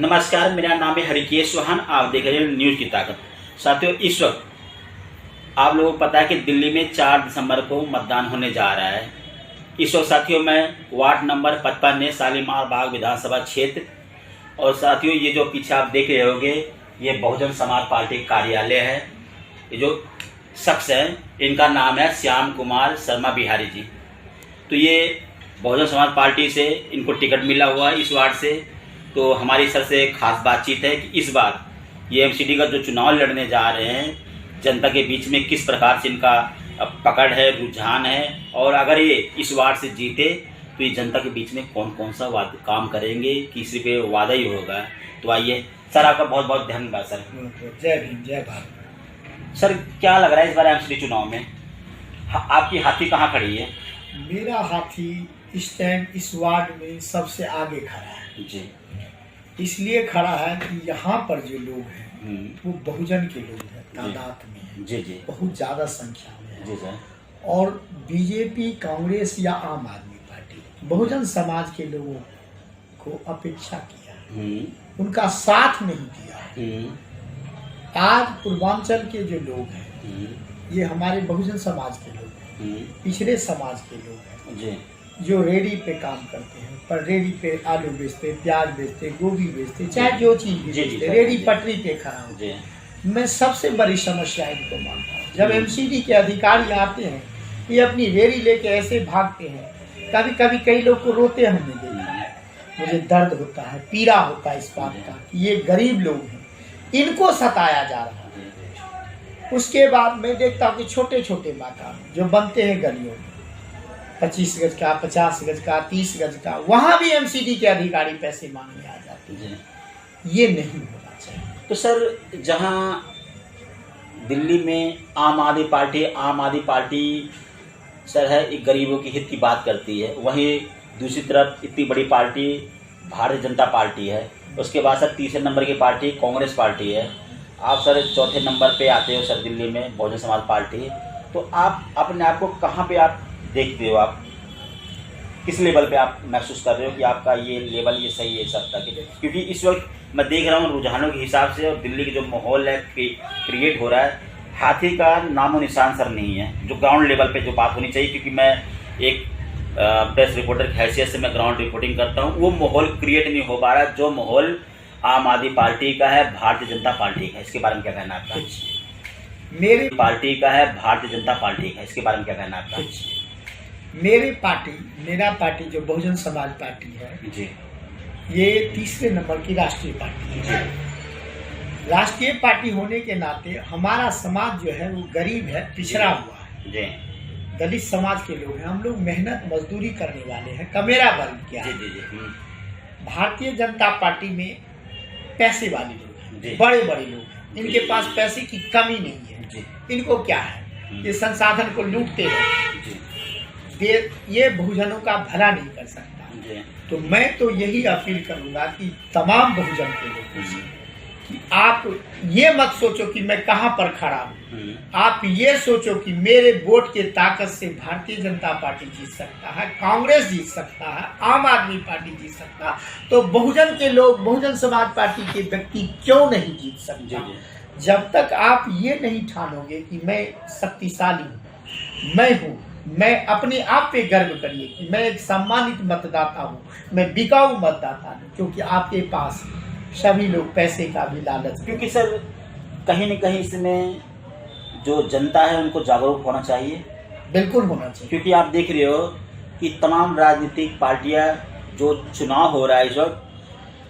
नमस्कार, मेरा नाम है हरिकेश चौहान। आप देख रहे हैं न्यूज की ताकत। साथियों, इस वक्त आप लोगों को पता है कि दिल्ली में 4 दिसंबर को मतदान होने जा रहा है। इस वक्त साथियों मैं वार्ड नंबर 55 में शालीमार बाग विधानसभा क्षेत्र, और साथियों ये जो पीछे आप देख रहे होंगे ये बहुजन समाज पार्टी कार्यालय है। ये जो शख्स है इनका नाम है श्याम कुमार शर्मा बिहारी जी। तो ये बहुजन समाज पार्टी से इनको टिकट मिला हुआ है इस वार्ड से। तो हमारी सर से खास बातचीत है कि इस बार ये एमसीडी का जो चुनाव लड़ने जा रहे हैं, जनता के बीच में किस प्रकार से इनका पकड़ है, रुझान है, और अगर ये इस वार्ड से जीते तो ये जनता के बीच में कौन कौन सा काम करेंगे, किसी पे वादा ही होगा। तो आइए सर, आपका बहुत बहुत धन्यवाद सर। जय भीम, जय भारत। सर, क्या लग रहा है इस बार एमसीडी चुनाव में आपकी हाथी कहाँ खड़ी है? मेरा हाथी इस टाइम इस वार्ड में सबसे आगे खड़ा है जी। इसलिए खड़ा है कि यहाँ पर जो लोग हैं वो बहुजन के लोग हैं, तादाद में है जी जी, बहुत ज्यादा संख्या में है जी सर। और बीजेपी, कांग्रेस या आम आदमी पार्टी बहुजन समाज के लोगों को अपेक्षा किया, उनका साथ नहीं दिया। आज पूर्वांचल के जो लोग हैं ये हमारे बहुजन समाज के लोग हैं, पिछड़े समाज के लोग हैं जी, जो जो रेडी पे काम करते हैं, पर रेडी पे आलू बेचते, प्याज बेचते, गोभी बेचते, चाहे जो चीज भी बेचते, रेडी पटरी पे खड़ा हो। मैं सबसे बड़ी समस्या इनको मानता हूँ। जब एमसीडी के अधिकारी आते हैं ये अपनी रेडी लेके ऐसे भागते हैं, कभी कभी कई लोग को रोते हमने देखा है। मुझे दर्द होता है, पीड़ा होता है इस बात का कि ये गरीब लोग हैं, इनको सताया जा रहा है। उसके बाद मैं देखता हूँ कि छोटे छोटे मकान जो बनते हैं गलियों में, 25 गज का, 50 गज का, 30 गज का, वहां भी एमसीडी के अधिकारी पैसे मांगने आ जाते हैं। ये नहीं होना चाहिए। तो सर, जहां दिल्ली में आम आदमी पार्टी सर है, एक गरीबों के हित की बात करती है, वहीं दूसरी तरफ इतनी बड़ी पार्टी भारतीय जनता पार्टी है। उसके बाद सर तीसरे नंबर की पार्टी कांग्रेस पार्टी है। आप सर चौथे नंबर पे आते हो सर दिल्ली में बहुजन समाज पार्टी। तो आप अपने आप को कहाँ पे आप देखते हो? आप किस लेवल पे आप महसूस कर रहे हो कि आपका ये लेवल ये सही है सत्ता के? क्योंकि इस वक्त मैं देख रहा हूँ रुझानों के हिसाब से और दिल्ली के जो माहौल है क्रिएट हो रहा है, हाथी का नामो निशान सर नहीं है। जो ग्राउंड लेवल पे जो बात होनी चाहिए, क्योंकि मैं एक प्रेस रिपोर्टर की हैसियत से मैं ग्राउंड रिपोर्टिंग करता हूँ, वो माहौल क्रिएट नहीं हो पा रहा जो माहौल आम आदमी पार्टी का है, भारतीय जनता पार्टी का। इसके बारे में क्या कहना है आपका? मेरी पार्टी का है, भारतीय जनता पार्टी का, इसके बारे में क्या कहना है आपका? मेरा पार्टी जो बहुजन समाज पार्टी है जी, ये तीसरे नंबर की राष्ट्रीय पार्टी है। राष्ट्रीय पार्टी होने के नाते हमारा समाज जो है वो गरीब है, पिछड़ा हुआ है जी, दलित समाज के लोग हैं। हम लोग मेहनत मजदूरी करने वाले हैं, कमेरा वर्ग क्या जी, है। जी, जी, भारतीय जनता पार्टी में पैसे वाले लोग जी। हैं, बड़े बड़े लोग हैं, इनके पास पैसे की कमी नहीं है। जी, इनको क्या है, ये संसाधन को लूटते हैं। जी, ये बहुजनों का भला नहीं कर सकता। जी। तो मैं तो यही अपील करूंगा कि तमाम बहुजन के लोगों से कि आप ये मत सोचो कि मैं कहां पर खड़ा हूं, आप ये सोचो कि मेरे वोट के ताकत से भारतीय जनता पार्टी जीत सकता है, कांग्रेस जीत सकता है, आम आदमी पार्टी जीत सकता है, तो बहुजन के लोग, बहुजन समाज पार्टी के व्यक्ति क्यों नहीं जीत सकते? जब तक आप ये नहीं ठानोगे कि मैं शक्तिशाली हूँ, मैं अपने आप पे गर्व करिए कि मैं एक सम्मानित मतदाता हूँ, मैं बिकाऊ मतदाता हूँ, क्योंकि आपके पास सभी लोग पैसे का भी लालच। क्योंकि सर कहीं न कहीं इसमें जो जनता है उनको जागरूक होना चाहिए। बिल्कुल होना चाहिए। क्योंकि आप देख रहे हो कि तमाम राजनीतिक पार्टियां, जो चुनाव हो रहा है इस वक्त,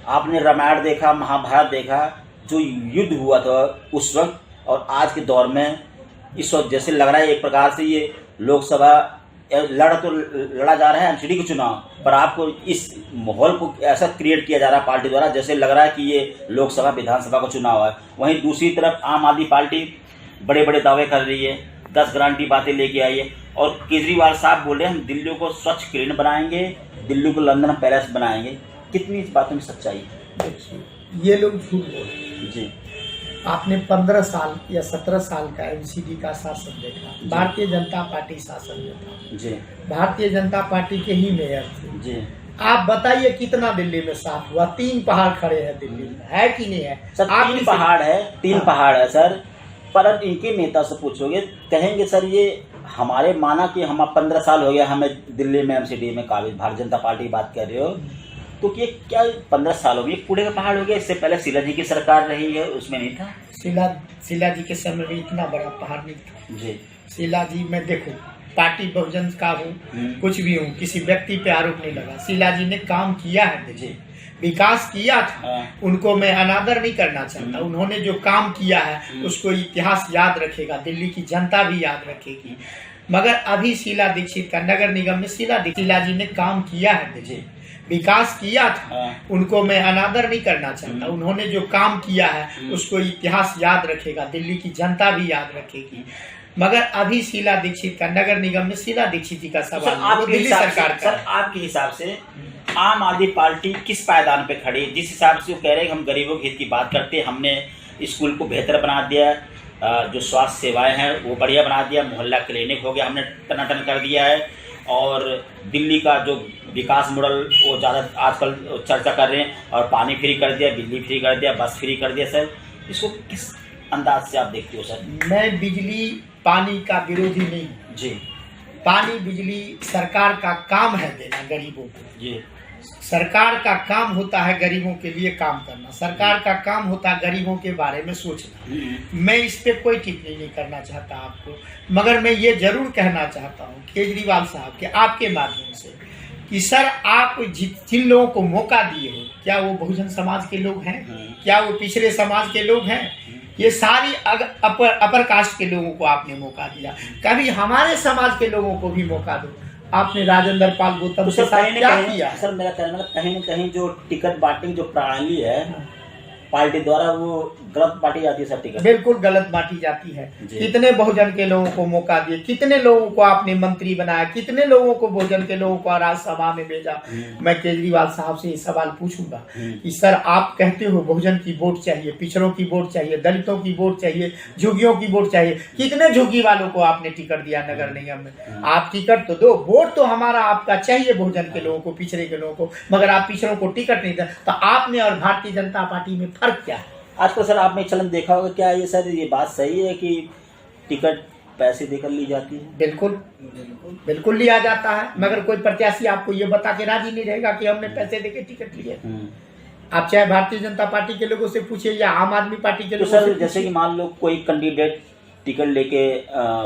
आपने रामायण देखा, महाभारत देखा, जो युद्ध हुआ था उस वक्त और आज के दौर में इस वक्त जैसे लग रहा है एक प्रकार से ये लोकसभा लड़ा जा रहा है एमसीडी का चुनाव, पर आपको इस माहौल को ऐसा क्रिएट किया जा रहा है पार्टी द्वारा जैसे लग रहा है कि ये लोकसभा विधानसभा का चुनाव है। वहीं दूसरी तरफ आम आदमी पार्टी बड़े बड़े दावे कर रही है, 10 गारंटी बातें लेके आई है, और केजरीवाल साहब बोल रहे हैं हम दिल्ली को स्वच्छ क्लीन बनाएंगे, दिल्ली को लंदन पैलेस बनाएंगे। कितनी इस बातों में सच्चाई है? ये लोग झूठ बोल रहे हैं जी। आपने 15 साल या 17 साल का एमसीडी का शासन देखा, भारतीय जनता पार्टी शासन में था जी, भारतीय जनता पार्टी के ही मेयर थे जी, आप बताइए कितना दिल्ली में साफ हुआ? 3 पहाड़ खड़े हैं दिल्ली में, है कि नहीं है सर? 3 पहाड़ है, 3 पहाड़ है सर। पर अब इनके नेता से पूछोगे, कहेंगे सर ये हमारे माना कि हम 15 साल हो गया हमें दिल्ली में एमसीडी में काबिज, भारतीय जनता पार्टी की बात कर रहे हो, तो ये क्या 15 साल हो गए कूड़े का पहाड़ हो गया? इससे पहले शीला जी की सरकार रही है, उसमें नहीं था? शीला जी के समय में इतना बड़ा पहाड़ नहीं था जी। शीला जी, मैं देखो पार्टी बहुजन का हूँ, कुछ भी हूँ, किसी व्यक्ति पे आरोप नहीं लगा। शीला जी ने काम किया है जी, विकास किया था, उनको मैं अनादर नहीं करना चाहता। उन्होंने जो काम किया है उसको इतिहास याद रखेगा, दिल्ली की जनता भी याद रखेगी। मगर अभी शीला दीक्षित का नगर निगम में शीला जी ने काम किया है जी, विकास किया था, उनको मैं अनादर नहीं करना चाहता। उन्होंने जो काम किया है उसको इतिहास याद रखेगा, दिल्ली की जनता भी याद रखेगी। मगर अभी शीला दीक्षित का नगर निगम में शीला दीक्षित जी का सवाल दिल्ली सरकार का। सर आपके हिसाब से आम आदमी पार्टी किस पायदान पे खड़ी? जिस हिसाब से वो कह रहे हैं हम गरीबों के हित की बात करते हैं, हमने स्कूल को बेहतर बना दिया, जो स्वास्थ्य सेवाएं हैं वो बढ़िया बना दिया, मोहल्ला क्लिनिक हो गया हमने टनाटन कर दिया है, और दिल्ली का जो विकास मॉडल वो ज़्यादा आजकल चर्चा कर रहे हैं, और पानी फ्री कर दिया, बिजली फ्री कर दिया, बस फ्री कर दिया। सर इसको किस अंदाज से आप देखते हो सर? मैं बिजली पानी का विरोधी नहीं जी। पानी बिजली सरकार का काम है देना गरीबों को जी। सरकार का काम होता है गरीबों के लिए काम करना, सरकार का काम होता है गरीबों के बारे में सोचना। मैं इस पे कोई टिप्पणी नहीं करना चाहता आपको, मगर मैं ये जरूर कहना चाहता हूँ केजरीवाल साहब के आपके माध्यम से कि सर आप जिन लोगों को मौका दिए हो, क्या वो बहुजन समाज के लोग हैं? क्या वो पिछड़े समाज के लोग हैं? ये सारी अपर कास्ट के लोगों को आपने मौका दिया, कभी हमारे समाज के लोगों को भी मौका दो। आपने राजेंद्र पाल गौतम के साथ क्या किया? सर मेरा कहना है कहीं न कहीं जो टिकट बांटिंग जो प्रणाली है पार्टी द्वारा वो गलत बांटी जाती है। सब टिकट बिल्कुल गलत बांटी जाती है। कितने बहुजन के लोगों को मौका दिए, कितने लोगों को आपने मंत्री बनाया, कितने लोगों को बहुजन के लोगों को राज्यसभा में भेजा। मैं केजरीवाल साहब से ये सवाल पूछूंगा कि सर आप कहते हो बहुजन की वोट चाहिए, पिछड़ों की वोट चाहिए, दलितों की वोट चाहिए, झुग्गियों की वोट चाहिए, कितने झुग्गी वालों को आपने टिकट दिया नगर निगम में? आप टिकट तो दो, वोट तो हमारा आपका चाहिए बहुजन के लोगों को, पिछड़े के लोगों को, मगर आप पिछड़ों को टिकट नहीं दे। तो आपने और भारतीय जनता पार्टी में फर्क क्या है? आजकल सर आपने चलन देखा होगा, क्या ये सर ये बात सही है कि टिकट पैसे देकर ली जाती है? बिल्कुल लिया जाता है, मगर कोई प्रत्याशी आपको ये बता के राजी नहीं रहेगा कि हमने पैसे देके टिकट लिए। आप चाहे भारतीय जनता पार्टी के लोगों से पूछिए या आम आदमी पार्टी के लोगों से। जैसे कि मान लो कोई कैंडिडेट टिकट लेके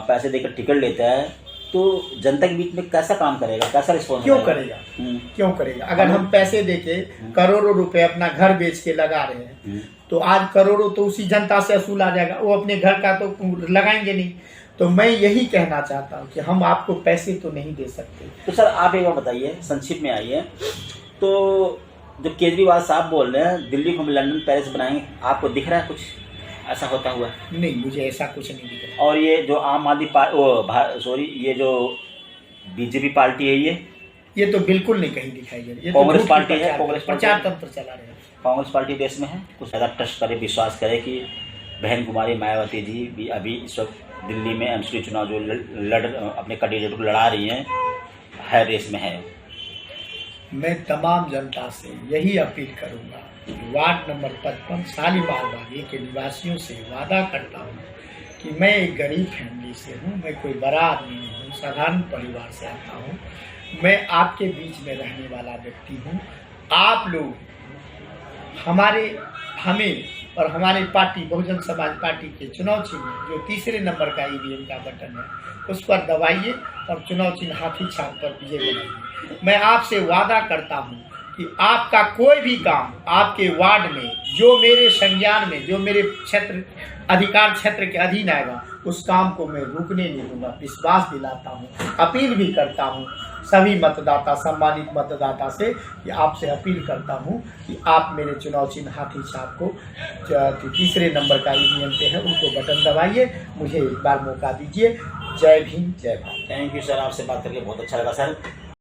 पैसे देकर टिकट लेता है, तो जनता के बीच में कैसा काम करेगा, कैसा रिस्पॉन्स क्यों करेगा? अगर हम पैसे देके करोड़ों रुपए अपना घर बेच के लगा रहे हैं, तो आज करोड़ों तो उसी जनता से वसूल आ जाएगा, वो अपने घर का तो लगाएंगे नहीं। तो मैं यही कहना चाहता हूँ कि हम आपको पैसे तो नहीं दे सकते। तो सर आप एक बार बताइए, संक्षिप्त में आइए, तो जो केजरीवाल साहब बोल रहे हैं दिल्ली को हम लंदन पेरिस बनाएंगे, आपको दिख रहा है कुछ ऐसा होता हुआ? नहीं, मुझे ऐसा कुछ नहीं दिख रहा। और ये जो आम आदमी ये जो बीजेपी पार्टी है ये तो बिल्कुल नहीं कहीं दिखाई दे रही। कांग्रेस पार्टी है, कांग्रेस प्रचार तंत्र चला रहे हैं। कांग्रेस पार्टी देश में है, कुछ ज़्यादा ट्रस्ट करे, विश्वास करे कि बहन कुमारी मायावती जी भी अभी इस वक्त दिल्ली में एमसीडी चुनाव जो अपने कैंडिडेट को लड़ा रही है रेस में है। मैं तमाम जनता से यही अपील करूंगा, वार्ड नंबर 55 शालीमार बागी के निवासियों से वादा करता हूं कि मैं एक गरीब फैमिली से हूं, मैं कोई बड़ा आदमी नहीं हूं, साधारण परिवार से आता हूं, मैं आपके बीच में रहने वाला व्यक्ति हूं। आप लोग हमें और हमारी पार्टी बहुजन समाज पार्टी के चुनाव चिन्ह जो तीसरे नंबर का ईवीएम का बटन है उस पर दबाइए और चुनाव चिन्ह हाथी छाप पर विजय बनाइए। मैं आपसे वादा करता हूं कि आपका कोई भी काम आपके वार्ड में जो मेरे संज्ञान में, जो मेरे क्षेत्र अधिकार क्षेत्र के अधीन आएगा, उस काम को मैं रुकने नहीं दूंगा। विश्वास दिलाता हूँ, अपील भी करता हूँ सभी मतदाता, सम्मानित मतदाता से कि आपसे अपील करता हूँ कि आप मेरे चुनाव चिन्ह हाथी छाप को तीसरे नंबर का ईवीएम पे है उनको बटन दबाइए, मुझे एक बार मौका दीजिए। जय भीम, जय भारत। थैंक यू सर, आपसे बात करके बहुत अच्छा लगा सर।